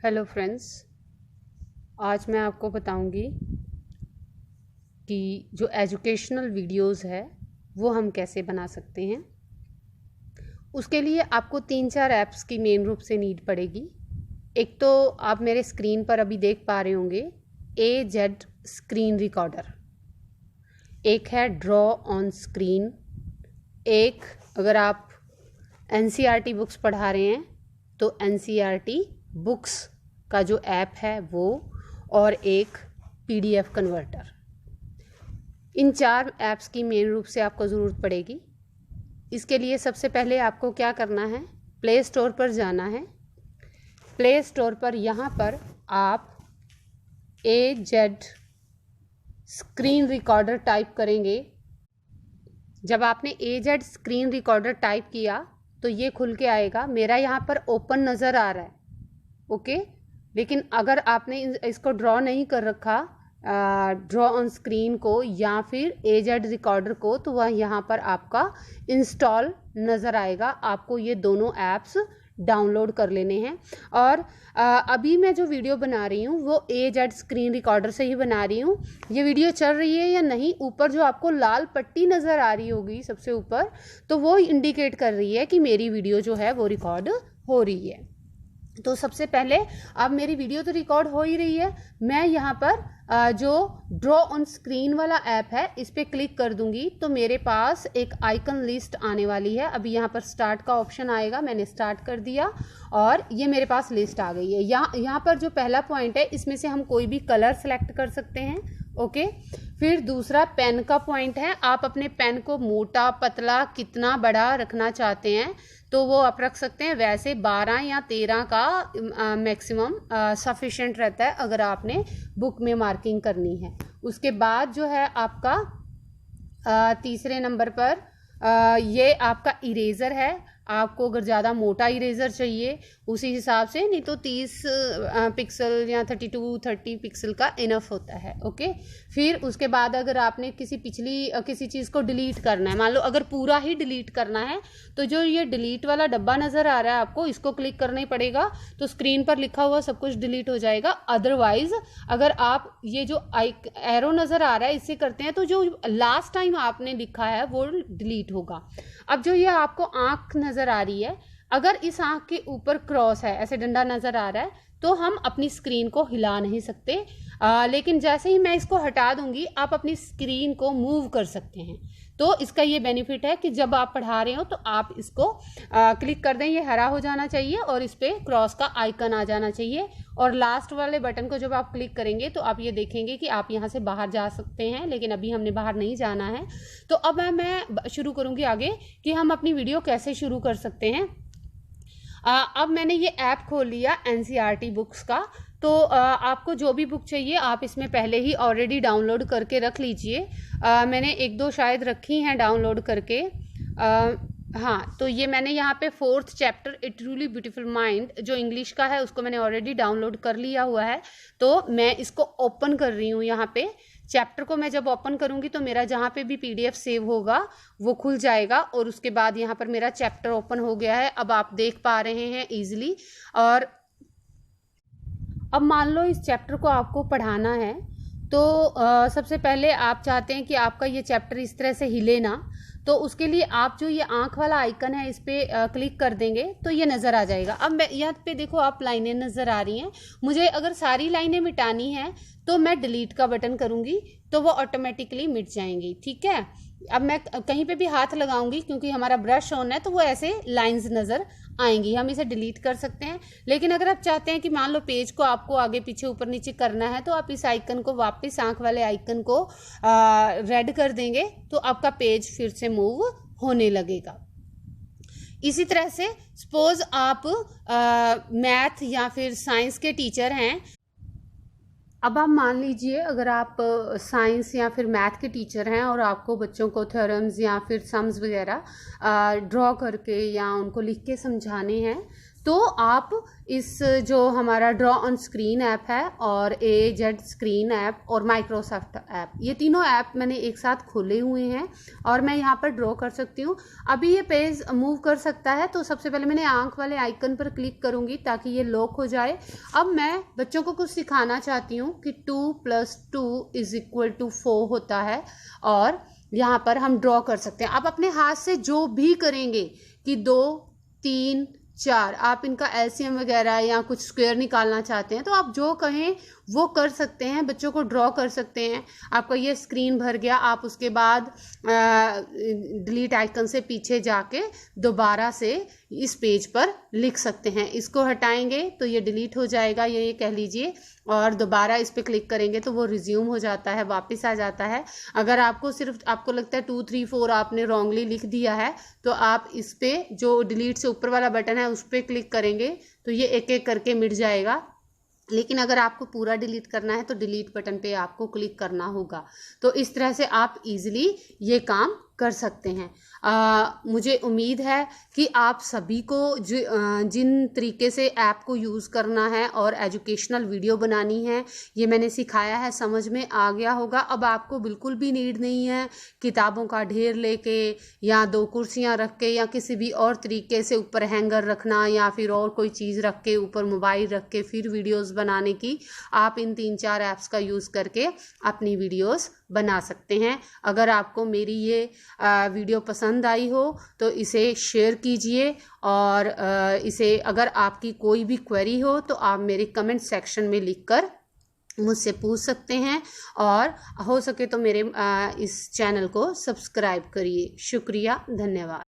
Hello friends, आज मैं आपको बताऊंगी कि जो एजुकेशनल वीडियोस है वो हम कैसे बना सकते हैं। उसके लिए आपको 3-4 ऐप्स की मेन रूप से नीड पड़ेगी। एक तो आप मेरे स्क्रीन पर अभी देख पा रहे होंगे AZ स्क्रीन रिकॉर्डर, एक है ड्रॉ ऑन स्क्रीन, एक अगर आप NCERT बुक्स पढ़ा रहे हैं तो NCERT बुक्स का जो ऐप है वो, और एक PDF कन्वर्टर। इन 4 ऐप्स की मेन रूप से आपको ज़रूरत पड़ेगी। इसके लिए सबसे पहले आपको क्या करना है, प्ले स्टोर पर जाना है। प्ले स्टोर पर यहाँ पर आप AZ स्क्रीन रिकॉर्डर टाइप करेंगे। जब आपने AZ स्क्रीन रिकॉर्डर टाइप किया तो ये खुल के आएगा। मेरा यहाँ पर ओपन नज़र आ रहा है, ओके। लेकिन अगर आपने इसको ड्रॉ नहीं कर रखा, ड्रॉ ऑन स्क्रीन को या फिर AZ रिकॉर्डर को, तो वह यहाँ पर आपका इंस्टॉल नज़र आएगा। आपको ये दोनों ऐप्स डाउनलोड कर लेने हैं। और अभी मैं जो वीडियो बना रही हूँ वो AZ स्क्रीन रिकॉर्डर से ही बना रही हूँ। ये वीडियो चल रही है या नहीं, ऊपर जो आपको लाल पट्टी नज़र आ रही होगी सबसे ऊपर, तो वो इंडिकेट कर रही है कि मेरी वीडियो जो है वो रिकॉर्ड हो रही है। तो सबसे पहले, अब मेरी वीडियो तो रिकॉर्ड हो ही रही है, मैं यहाँ पर जो ड्रॉ ऑन स्क्रीन वाला ऐप है इस पर क्लिक कर दूंगी तो मेरे पास एक आइकन लिस्ट आने वाली है। अभी यहाँ पर स्टार्ट का ऑप्शन आएगा, मैंने स्टार्ट कर दिया और ये मेरे पास लिस्ट आ गई है। यहाँ पर जो पहला पॉइंट है इसमें से हम कोई भी कलर सेलेक्ट कर सकते हैं, ओके। फिर दूसरा पेन का पॉइंट है, आप अपने पेन को मोटा पतला कितना बड़ा रखना चाहते हैं तो वो आप रख सकते हैं। वैसे 12 या 13 का मैक्सिमम सफिशिएंट रहता है अगर आपने बुक में मार्किंग करनी है। उसके बाद जो है आपका तीसरे नंबर पर ये आपका इरेज़र है। आपको अगर ज़्यादा मोटा इरेज़र चाहिए उसी हिसाब से, नहीं तो 30 पिक्सल या 32-30 पिक्सल का इनफ होता है, ओके। फिर उसके बाद अगर आपने किसी चीज़ को डिलीट करना है, मान लो अगर पूरा ही डिलीट करना है तो जो ये डिलीट वाला डब्बा नज़र आ रहा है आपको, इसको क्लिक करना ही पड़ेगा तो स्क्रीन पर लिखा हुआ सब कुछ डिलीट हो जाएगा। अदरवाइज अगर आप ये जो एरो नज़र आ रहा है इससे करते हैं तो जो लास्ट टाइम आपने लिखा है वो डिलीट होगा। अब जो ये आपको आँख नज़र आ रही है, अगर इस आँख के ऊपर क्रॉस है, ऐसे डंडा नज़र आ रहा है, तो हम अपनी स्क्रीन को हिला नहीं सकते। लेकिन जैसे ही मैं इसको हटा दूंगी आप अपनी स्क्रीन को मूव कर सकते हैं। तो इसका ये बेनिफिट है कि जब आप पढ़ा रहे हो तो आप इसको क्लिक कर दें, ये हरा हो जाना चाहिए और इस पर क्रॉस का आइकन आ जाना चाहिए। और लास्ट वाले बटन को जब आप क्लिक करेंगे तो आप ये देखेंगे कि आप यहाँ से बाहर जा सकते हैं, लेकिन अभी हमने बाहर नहीं जाना है। तो अब मैं शुरू करूँगी आगे कि हम अपनी वीडियो कैसे शुरू कर सकते हैं। अब मैंने ये ऐप खोल लिया NCERT बुक्स का। तो आपको जो भी बुक चाहिए आप इसमें पहले ही ऑलरेडी डाउनलोड करके रख लीजिए। मैंने 1-2 शायद रखी हैं डाउनलोड करके। हाँ, तो ये मैंने यहाँ पे 4th चैप्टर ए ट्रूली ब्यूटीफुल माइंड जो इंग्लिश का है उसको मैंने ऑलरेडी डाउनलोड कर लिया हुआ है। तो मैं इसको ओपन कर रही हूँ। यहाँ पे चैप्टर को मैं जब ओपन करूँगी तो मेरा जहाँ पे भी PDF सेव होगा वो खुल जाएगा और उसके बाद यहाँ पर मेरा चैप्टर ओपन हो गया है। अब आप देख पा रहे हैं ईजिली। और अब मान लो इस चैप्टर को आपको पढ़ाना है तो सबसे पहले आप चाहते हैं कि आपका ये चैप्टर इस तरह से हिले ना, तो उसके लिए आप जो ये आँख वाला आइकन है इस पर क्लिक कर देंगे तो ये नज़र आ जाएगा। अब मैं यहाँ पे देखो आप लाइनें नज़र आ रही हैं। मुझे अगर सारी लाइनें मिटानी है तो मैं डिलीट का बटन करूँगी तो वो ऑटोमेटिकली मिट जाएंगी, ठीक है। अब मैं कहीं पे भी हाथ लगाऊंगी क्योंकि हमारा ब्रश ऑन है तो वो ऐसे लाइंस नज़र आएंगी। हम इसे डिलीट कर सकते हैं। लेकिन अगर आप चाहते हैं कि मान लो पेज को आपको आगे पीछे ऊपर नीचे करना है तो आप इस आइकन को वापस आँख वाले आइकन को रेड कर देंगे तो आपका पेज फिर से मूव होने लगेगा। इसी तरह से सपोज आप मैथ या फिर साइंस के टीचर हैं। अब आप मान लीजिए अगर आप साइंस या फिर मैथ के टीचर हैं और आपको बच्चों को थ्योरम्स या फिर सम्स वगैरह ड्रॉ करके या उनको लिख के समझाने हैं, तो आप इस जो हमारा ड्रॉ ऑन स्क्रीन ऐप है और AZ स्क्रीन ऐप और माइक्रोसॉफ्ट ऐप, ये तीनों ऐप मैंने एक साथ खोले हुए हैं और मैं यहाँ पर ड्रॉ कर सकती हूँ। अभी ये पेज मूव कर सकता है, तो सबसे पहले मैंने आंख वाले आइकन पर क्लिक करूँगी ताकि ये लॉक हो जाए। अब मैं बच्चों को कुछ सिखाना चाहती हूँ कि 2 + 2 = 4 होता है और यहाँ पर हम ड्रॉ कर सकते हैं। आप अपने हाथ से जो भी करेंगे कि 2, 3, 4, आप इनका एलसीएम वगैरह या कुछ स्क्वायर निकालना चाहते हैं तो आप जो कहें वो कर सकते हैं, बच्चों को ड्रॉ कर सकते हैं। आपका ये स्क्रीन भर गया, आप उसके बाद डिलीट आइकन से पीछे जाके दोबारा से इस पेज पर लिख सकते हैं। इसको हटाएंगे तो ये डिलीट हो जाएगा, ये कह लीजिए, और दोबारा इस पर क्लिक करेंगे तो वो रिज्यूम हो जाता है, वापस आ जाता है। अगर आपको लगता है 2, 3, 4 आपने रॉन्गली लिख दिया है तो आप इस पे जो डिलीट से ऊपर वाला बटन है उस पर क्लिक करेंगे तो ये एक एक करके मिट जाएगा। लेकिन अगर आपको पूरा डिलीट करना है तो डिलीट बटन पे आपको क्लिक करना होगा। तो इस तरह से आप इजीली ये काम कर सकते हैं। मुझे उम्मीद है कि आप सभी को जिन तरीके से ऐप को यूज़ करना है और एजुकेशनल वीडियो बनानी है ये मैंने सिखाया है, समझ में आ गया होगा। अब आपको बिल्कुल भी नीड नहीं है किताबों का ढेर लेके या 2 कुर्सियां रख के या किसी भी और तरीके से ऊपर हैंगर रखना या फिर और कोई चीज़ रख के ऊपर मोबाइल रख के फिर वीडियोस बनाने की। आप इन 3-4 ऐप्स का यूज़ करके अपनी वीडियोस बना सकते हैं। अगर आपको मेरी ये वीडियो पसंद आई हो तो इसे शेयर कीजिए और इसे अगर आपकी कोई भी क्वेरी हो तो आप मेरे कमेंट सेक्शन में लिखकर मुझसे पूछ सकते हैं और हो सके तो मेरे इस चैनल को सब्सक्राइब करिए। शुक्रिया, धन्यवाद।